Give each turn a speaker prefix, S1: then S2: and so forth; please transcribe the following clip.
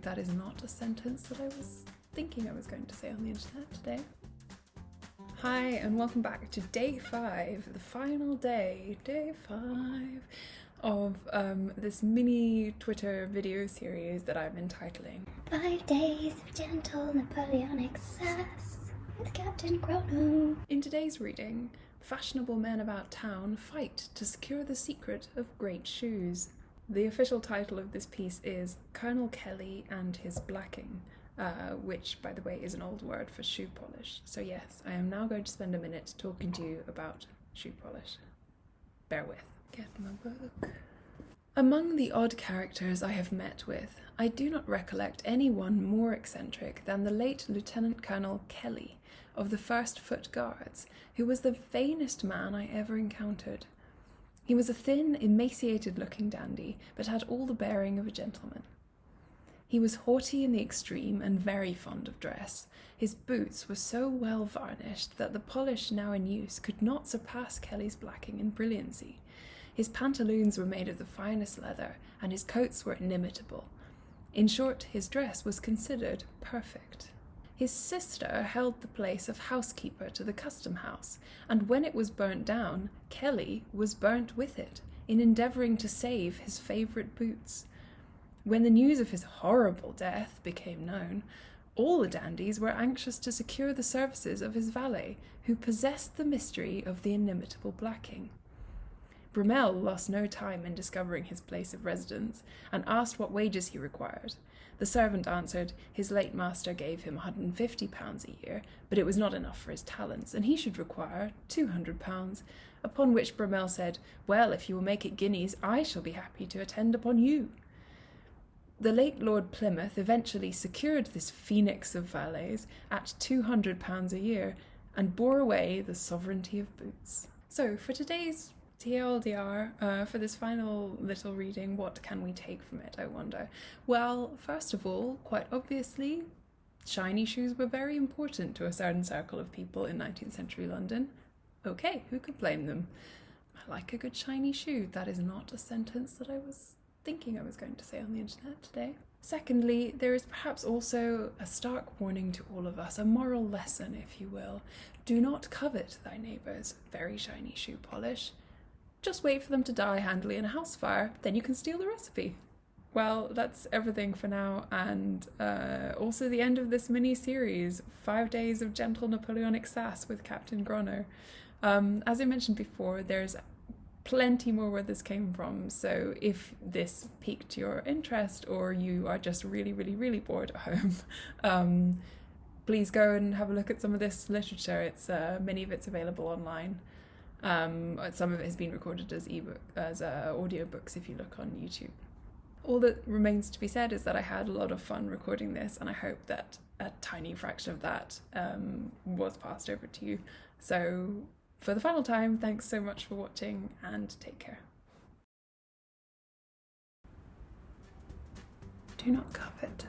S1: That is not a sentence that I was thinking I was going to say on the internet today. Hi and welcome back to day 5, the final day, day 5 of this mini Twitter video series that I'm entitling
S2: 5 Days of Gentle Napoleonic Sass with Captain Gronow.
S1: In today's reading, fashionable men about town fight to secure the secret of great shoes. The official title of this piece is Colonel Kelly and His Blacking, which, by the way, is an old word for shoe polish. So yes, I am now going to spend a minute talking to you about shoe polish. Bear with. Get my book. Among the odd characters I have met with, I do not recollect any one more eccentric than the late Lieutenant Colonel Kelly of the 1st Foot Guards, who was the vainest man I ever encountered. He was a thin, emaciated-looking dandy, but had all the bearing of a gentleman. He was haughty in the extreme and very fond of dress. His boots were so well varnished that the polish now in use could not surpass Kelly's blacking in brilliancy. His pantaloons were made of the finest leather, and his coats were inimitable. In short, his dress was considered perfect. His sister held the place of housekeeper to the custom house, and when it was burnt down, Kelly was burnt with it, in endeavouring to save his favourite boots. When the news of his horrible death became known, all the dandies were anxious to secure the services of his valet, who possessed the mystery of the inimitable blacking. Brummel lost no time in discovering his place of residence, and asked what wages he required. The servant answered his late master gave him £150 a year, but it was not enough for his talents, and he should require £200, upon which Brummel said, "Well, if you will make it guineas, I shall be happy to attend upon you." The late Lord Plymouth eventually secured this phoenix of valets at £200 a year, and bore away the sovereignty of boots. So for today's TLDR, for this final little reading, what can we take from it, I wonder? Well, first of all, quite obviously, shiny shoes were very important to a certain circle of people in 19th century London. Okay, who could blame them? I like a good shiny shoe. That is not a sentence that I was thinking I was going to say on the internet today. Secondly, there is perhaps also a stark warning to all of us, a moral lesson, if you will. Do not covet thy neighbour's very shiny shoe polish. Just wait for them to die handily in a house fire, then you can steal the recipe. Well, that's everything for now, and also the end of this mini-series, 5 Days of Gentle Napoleonic Sass with Captain Gronow. As I mentioned before, there's plenty more where this came from, so if this piqued your interest or you are just really, really, really bored at home, please go and have a look at some of this literature. It's many of it's available online. Some of it has been recorded as audiobooks if you look on YouTube. All that remains to be said is that I had a lot of fun recording this, and I hope that a tiny fraction of that was passed over to you. So for the final time, thanks so much for watching, and take care. Do not covet.